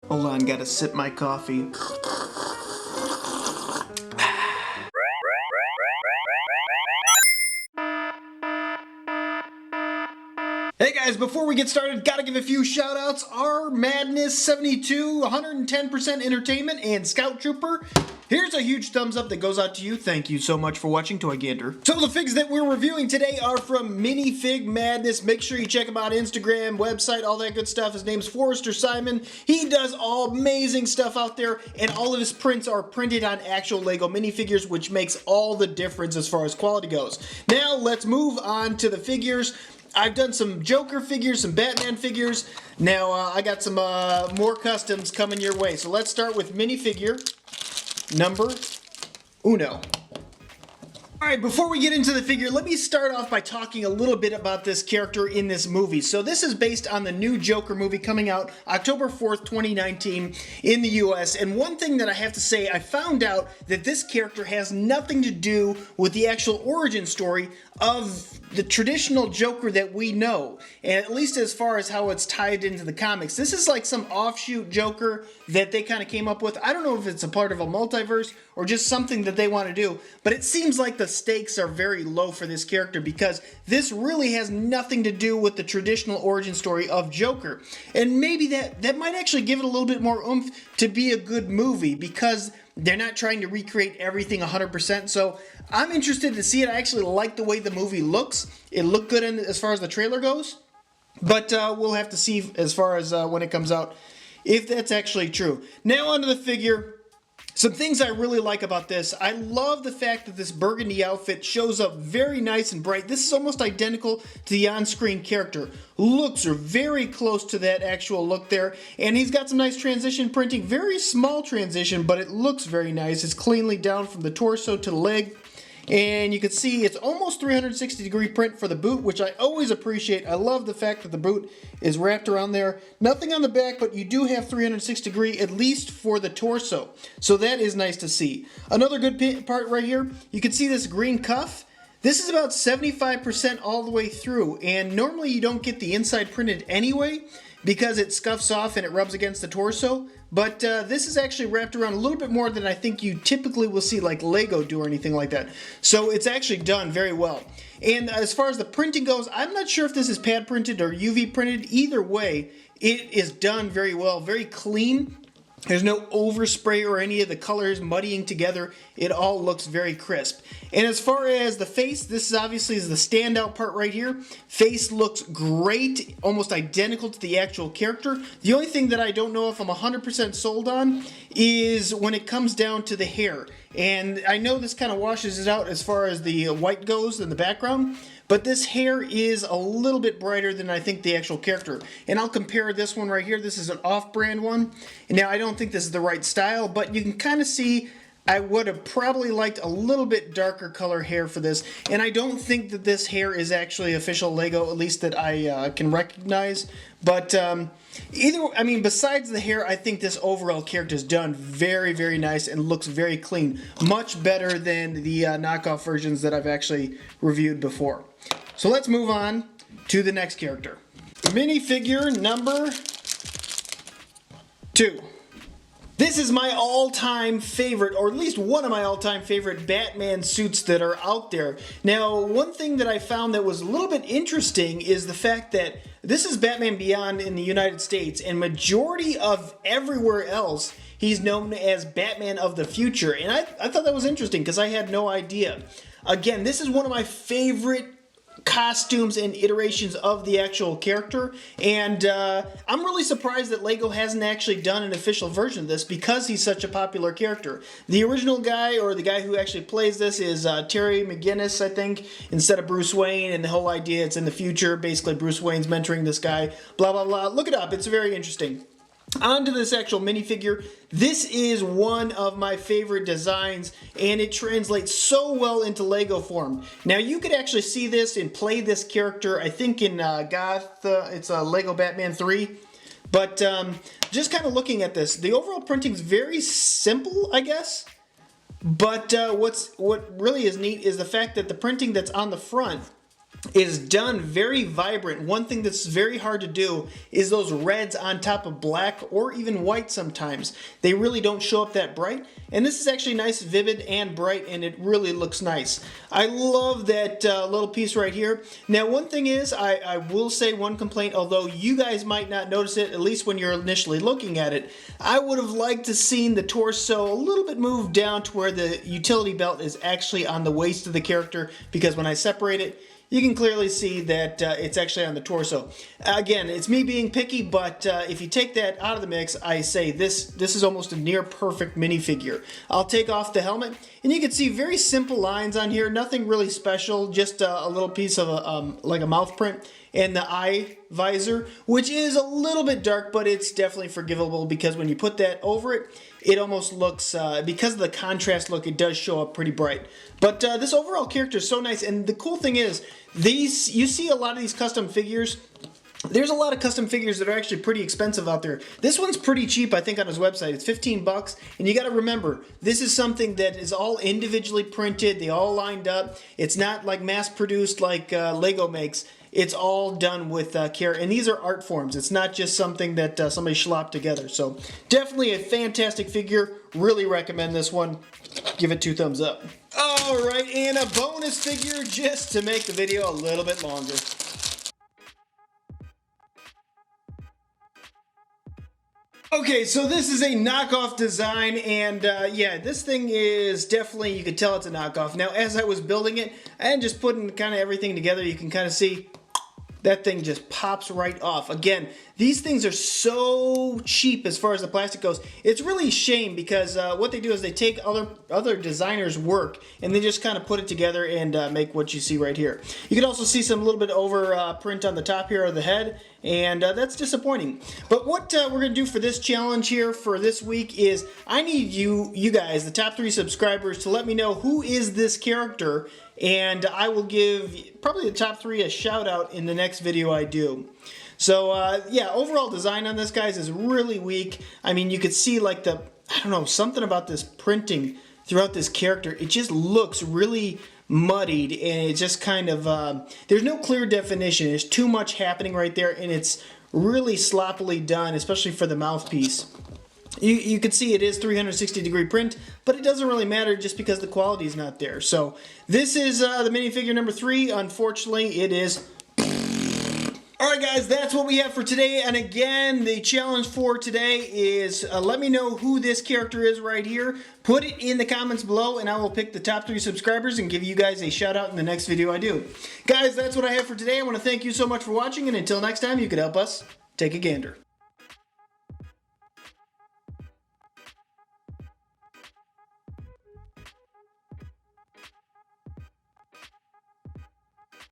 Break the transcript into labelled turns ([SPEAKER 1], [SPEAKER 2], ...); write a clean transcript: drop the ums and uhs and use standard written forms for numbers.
[SPEAKER 1] Hold on, gotta sip my coffee. Hey guys, before we get started, gotta give a few shoutouts. Our Madness 72, 110% Entertainment, and Scout Trooper. Here's a huge thumbs up that goes out to you. Thank you so much for watching, Toy Gander. So the figs that we're reviewing today are from Minifig Madness. Make sure you check him out, Instagram, website, all that good stuff. His name's Forrester Simon. He does all amazing stuff out there, and all of his prints are printed on actual Lego minifigures, which makes all the difference as far as quality goes. Now let's move on to the figures. I've done some Joker figures, some Batman figures. Now I got some more customs coming your way. So let's start with minifigure number uno. Alright, before we get into the figure, let me start off by talking a little bit about this character in this movie. So this is based on the new Joker movie coming out October 4th, 2019 in the US. And one thing that I have to say, I found out that this character has nothing to do with the actual origin story of the traditional Joker that we know, and at least as far as how it's tied into the comics. This is like some offshoot Joker that they kind of came up with. I don't know if it's a part of a multiverse or just something that they want to do, but it seems like the stakes are very low for this character because this really has nothing to do with the traditional origin story of Joker. And maybe that might actually give it a little bit more oomph to be a good movie because they're not trying to recreate everything 100%, so I'm interested to see it. I actually like the way the movie looks. It looked good as far as the trailer goes, but we'll have to see as far as when it comes out if that's actually true. Now onto the figure. Some things I really like about this. I love the fact that this burgundy outfit shows up very nice and bright. This is almost identical to the on-screen character. Looks are very close to that actual look there. And he's got some nice transition printing. Very small transition, but it looks very nice. It's cleanly down from the torso to the leg. And you can see it's almost 360 degree print for the boot, which I always appreciate. I love the fact that the boot is wrapped around there. Nothing on the back, but you do have 360 degree at least for the torso. So that is nice to see. Another good part right here, you can see this green cuff. This is about 75% all the way through, and normally you don't get the inside printed anyway because it scuffs off and it rubs against the torso. But this is actually wrapped around a little bit more than I think you typically will see like Lego do or anything like that. So it's actually done very well. And as far as the printing goes, I'm not sure if this is pad printed or UV printed. Either way, it is done very well, very clean. There's no overspray or any of the colors muddying together. It all looks very crisp. And as far as the face, this is obviously the standout part right here. Face looks great, almost identical to the actual character. The only thing that I don't know if I'm 100% sold on is when it comes down to the hair. And I know this kind of washes it out as far as the white goes in the background, but this hair is a little bit brighter than I think the actual character. And I'll compare this one right here. This is an off-brand one. And now I don't think this is the right style, but you can kind of see I would have probably liked a little bit darker color hair for this. And I don't think that this hair is actually official Lego, at least that I can recognize. But besides the hair, I think this overall character is done very, very nice and looks very clean. Much better than the knockoff versions that I've actually reviewed before. So let's move on to the next character. Minifigure number 2. This is my all-time favorite, or at least one of my all-time favorite Batman suits that are out there. Now, one thing that I found that was a little bit interesting is the fact that this is Batman Beyond in the United States, and majority of everywhere else, he's known as Batman of the Future. And I thought that was interesting because I had no idea. Again, this is one of my favorite costumes and iterations of the actual character, and I'm really surprised that Lego hasn't actually done an official version of this because he's such a popular character. The original guy, or the guy who actually plays this, is Terry McGinnis, I think, instead of Bruce Wayne, and the whole idea it's in the future. Basically, Bruce Wayne's mentoring this guy, blah, blah, blah. Look it up. It's very interesting. On to this actual minifigure. This is one of my favorite designs, and it translates so well into Lego form. Now, you could actually see this and play this character, I think in it's Lego Batman 3. But just kind of looking at this, the overall printing is very simple, I guess. But what really is neat is the fact that the printing that's on the front is done very vibrant. One thing that's very hard to do is those reds on top of black or even white sometimes. They really don't show up that bright. And this is actually nice, vivid, and bright, and it really looks nice. I love that little piece right here. Now, one thing is, I will say one complaint, although you guys might not notice it, at least when you're initially looking at it. I would have liked to seen the torso a little bit moved down to where the utility belt is actually on the waist of the character, because when I separate it, you can clearly see that it's actually on the torso. Again, it's me being picky, but if you take that out of the mix, I say this is almost a near perfect minifigure. I'll take off the helmet, and you can see very simple lines on here, nothing really special, just a little piece of like a mouth print, and the eye visor, which is a little bit dark, but it's definitely forgivable because when you put that over it, it almost looks, because of the contrast look, it does show up pretty bright. But this overall character is so nice, and the cool thing is, you see a lot of these custom figures. There's a lot of custom figures that are actually pretty expensive out there. This one's pretty cheap, I think, on his website. It's 15 bucks, and you gotta remember, this is something that is all individually printed, they all lined up. It's not like mass-produced like Lego makes. It's all done with care, and these are art forms. It's not just something that somebody schlopped together. So definitely a fantastic figure. Really recommend this one. Give it 2 thumbs up. All right, and a bonus figure just to make the video a little bit longer. Okay, so this is a knockoff design, and yeah, this thing is definitely, you can tell it's a knockoff. Now, as I was building it and just putting kind of everything together, you can kind of see that thing just pops right off. Again, these things are so cheap as far as the plastic goes. It's really a shame because what they do is they take other designers' work and they just kind of put it together and make what you see right here. You can also see some little bit over print on the top here of the head, and that's disappointing. But what we're going to do for this challenge here for this week is I need you guys, the top 3 subscribers, to let me know who is this character, and I will give probably the top 3 a shout out in the next video I do. So yeah, overall design on this, guys, is really weak. I mean, you could see like I don't know, something about this printing throughout this character. It just looks really muddied, and it just kind of, there's no clear definition. There's too much happening right there, and it's really sloppily done, especially for the mouthpiece. You can see it is 360-degree print, but it doesn't really matter just because the quality is not there. So this is the minifigure number 3. Unfortunately, it is. Alright guys, that's what we have for today, and again, the challenge for today is let me know who this character is right here. Put it in the comments below, and I will pick the top 3 subscribers and give you guys a shout out in the next video I do. Guys, that's what I have for today. I want to thank you so much for watching, and until next time, you can help us take a gander.